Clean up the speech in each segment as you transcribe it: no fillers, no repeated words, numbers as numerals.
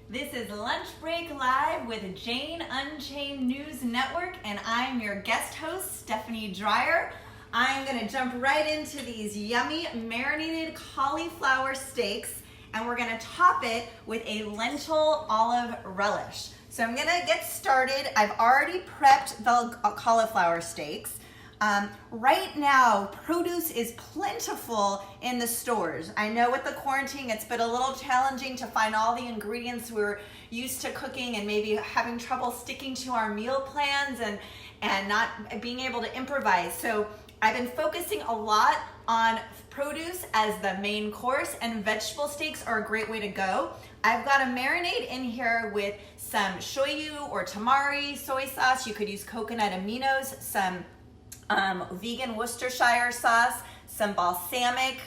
This is Lunch Break Live with Jane Unchained News Network, and I'm your guest host, Stephanie Dreyer. I'm gonna jump right into these yummy marinated cauliflower steaks, and we're gonna top it with a lentil olive relish. So I'm gonna get started. I've already prepped the cauliflower steaks. Right now, produce is plentiful in the stores. I know with the quarantine, it's been a little challenging to find all the ingredients we're used to cooking and maybe having trouble sticking to our meal plans and not being able to improvise. So I've been focusing a lot on produce as the main course, and vegetable steaks are a great way to go. I've got a marinade in here with some shoyu or tamari soy sauce. You could use coconut aminos, some vegan Worcestershire sauce, some balsamic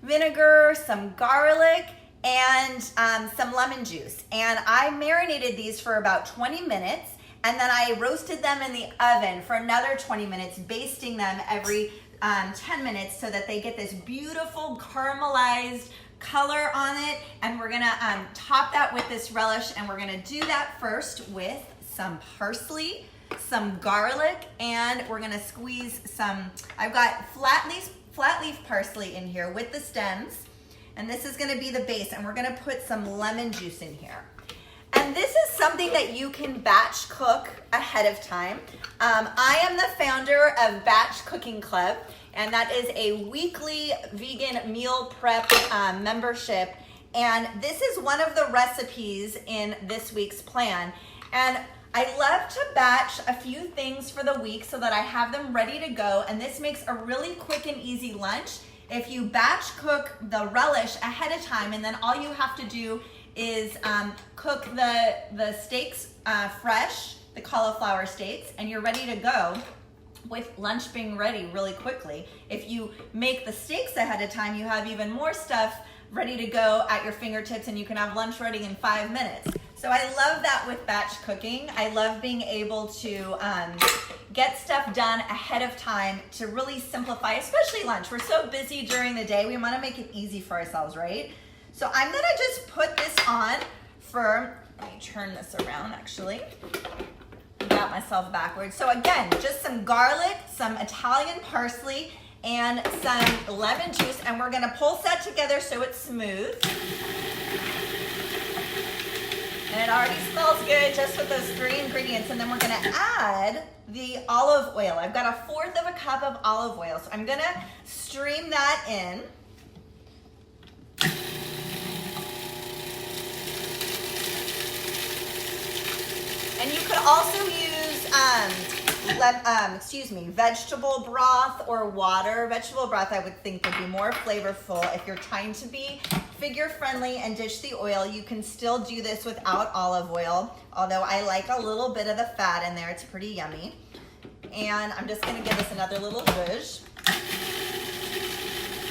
vinegar, some garlic, and some lemon juice. And I marinated these for about 20 minutes, and then I roasted them in the oven for another 20 minutes, basting them every 10 minutes so that they get this beautiful caramelized color on it. And we're gonna top that with this relish, and we're gonna do that first with some parsley, some garlic, and we're gonna squeeze some, I've got flat leaf parsley in here with the stems, and this is gonna be the base, and we're gonna put some lemon juice in here. And this is something that you can batch cook ahead of time. I am the founder of Batch Cooking Club, and that is a weekly vegan meal prep membership, and this is one of the recipes in this week's plan. And I love to batch a few things for the week so that I have them ready to go, and this makes a really quick and easy lunch. If you batch cook the relish ahead of time, and then all you have to do is cook the steaks fresh, the cauliflower steaks, and you're ready to go with lunch being ready really quickly. If you make the steaks ahead of time, you have even more stuff ready to go at your fingertips, and you can have lunch ready in 5 minutes. So I love that with batch cooking. I love being able to get stuff done ahead of time to really simplify, especially lunch. We're so busy during the day, we wanna make it easy for ourselves, right? So I'm gonna just put this on for, let me turn this around actually. I got myself backwards. So again, just some garlic, some Italian parsley, and some lemon juice, and we're gonna pulse that together so it's smooth. And it already smells good just with those 3 ingredients. And then we're gonna add the olive oil. I've got 1/4 of a cup of olive oil. So I'm gonna stream that in. And you could also use, vegetable broth or water. Vegetable broth I would think would be more flavorful. If you're trying to be figure friendly and ditch the oil, you can still do this without olive oil, although I like a little bit of the fat in there. It's pretty yummy. And I'm just gonna give this another little zhuzh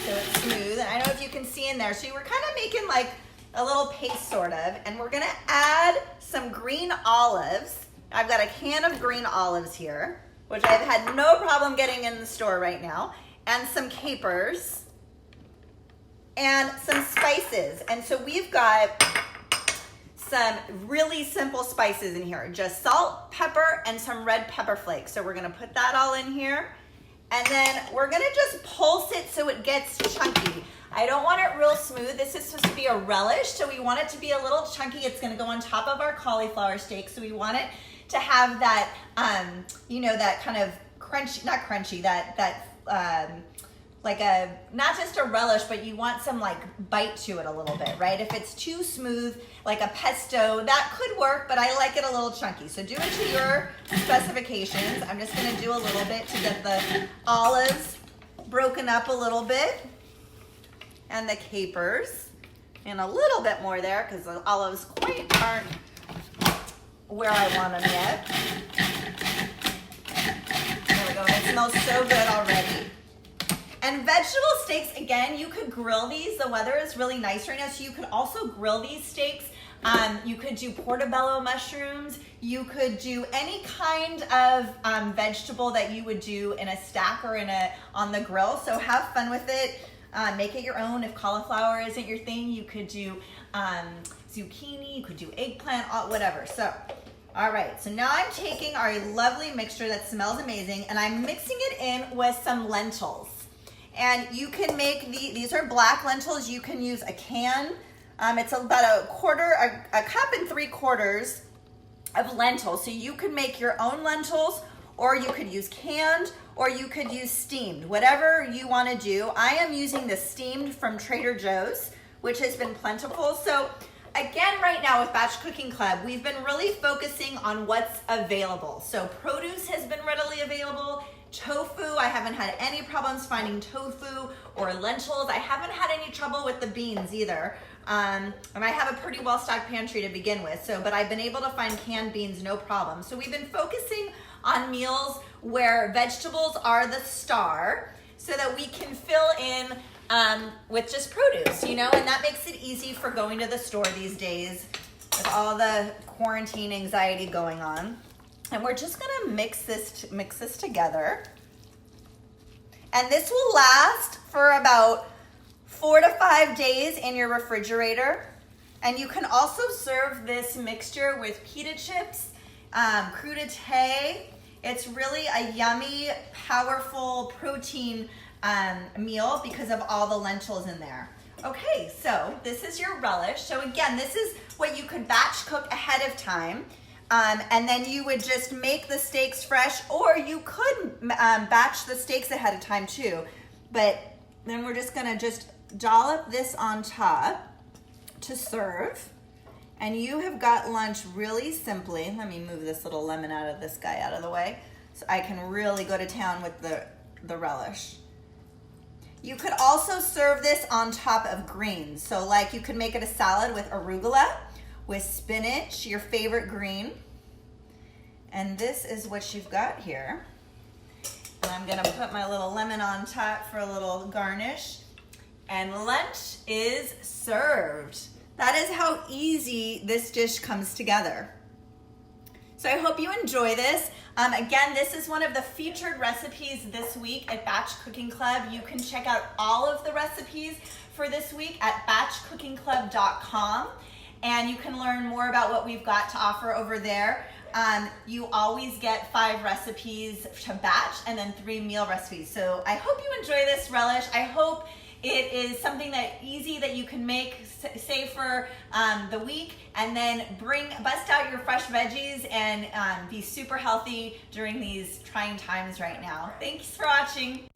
so it's smooth. And I don't know if you can see in there, so you were kind of making like a little paste sort of, and we're gonna add some green olives. I've got a can of green olives here, which I've had no problem getting in the store right now, and some capers, and some spices. And so we've got some really simple spices in here, just salt, pepper, and some red pepper flakes. So we're gonna put that all in here, and then we're gonna just pulse it so it gets chunky. I don't want it real smooth. This is supposed to be a relish, so we want it to be a little chunky. It's gonna go on top of our cauliflower steak, so we want it to have that, that kind of crunchy, not crunchy, like a, not just a relish, but you want some like bite to it a little bit, right? If it's too smooth, like a pesto, that could work, but I like it a little chunky. So do it to your specifications. I'm just gonna do a little bit to get the olives broken up a little bit, and the capers, and a little bit more there because the olives quite aren't where I want them yet. There we go, it smells so good already. And vegetable steaks, again, you could grill these. The weather is really nice right now, so you could also grill these steaks. You could do portobello mushrooms. You could do any kind of vegetable that you would do in a stack or on the grill. So have fun with it. Make it your own. If cauliflower isn't your thing, you could do zucchini, you could do eggplant, whatever. So, all right, so now I'm taking our lovely mixture that smells amazing and I'm mixing it in with some lentils. And you can make these are black lentils. You can use a can. It's about a cup and 3/4 of lentils. So you could make your own lentils, or you could use canned, or you could use steamed, whatever you want to do. I am using the steamed from Trader Joe's, which has been plentiful. So again, right now with Batch Cooking Club, we've been really focusing on what's available. So produce has been readily available. Tofu, I haven't had any problems finding tofu or lentils. I haven't had any trouble with the beans either. And I have a pretty well-stocked pantry to begin with, but I've been able to find canned beans, no problem. So we've been focusing on meals where vegetables are the star so that we can fill in with just produce, and that makes it easy for going to the store these days with all the quarantine anxiety going on. And we're just gonna mix this together. And this will last for about 4 to 5 days in your refrigerator. And you can also serve this mixture with pita chips, crudité. It's really a yummy, powerful protein meal because of all the lentils in there. Okay, so this is your relish. So again, this is what you could batch cook ahead of time. And then you would just make the steaks fresh, or you could batch the steaks ahead of time too. But then we're just gonna dollop this on top to serve. And you have got lunch really simply. Let me move this little lemon out of this guy out of the way so I can really go to town with the relish. You could also serve this on top of greens. So like you could make it a salad with arugula, with spinach, your favorite green. And this is what you've got here. And I'm gonna put my little lemon on top for a little garnish. And lunch is served. That is how easy this dish comes together. So I hope you enjoy this. Again, this is one of the featured recipes this week at Batch Cooking Club. You can check out all of the recipes for this week at batchcookingclub.com. And you can learn more about what we've got to offer over there. You always get 5 recipes to batch and then 3 meal recipes. So I hope you enjoy this relish. I hope it is something easy that you can make, say for the week, and then bust out your fresh veggies and be super healthy during these trying times right now. Thanks for watching.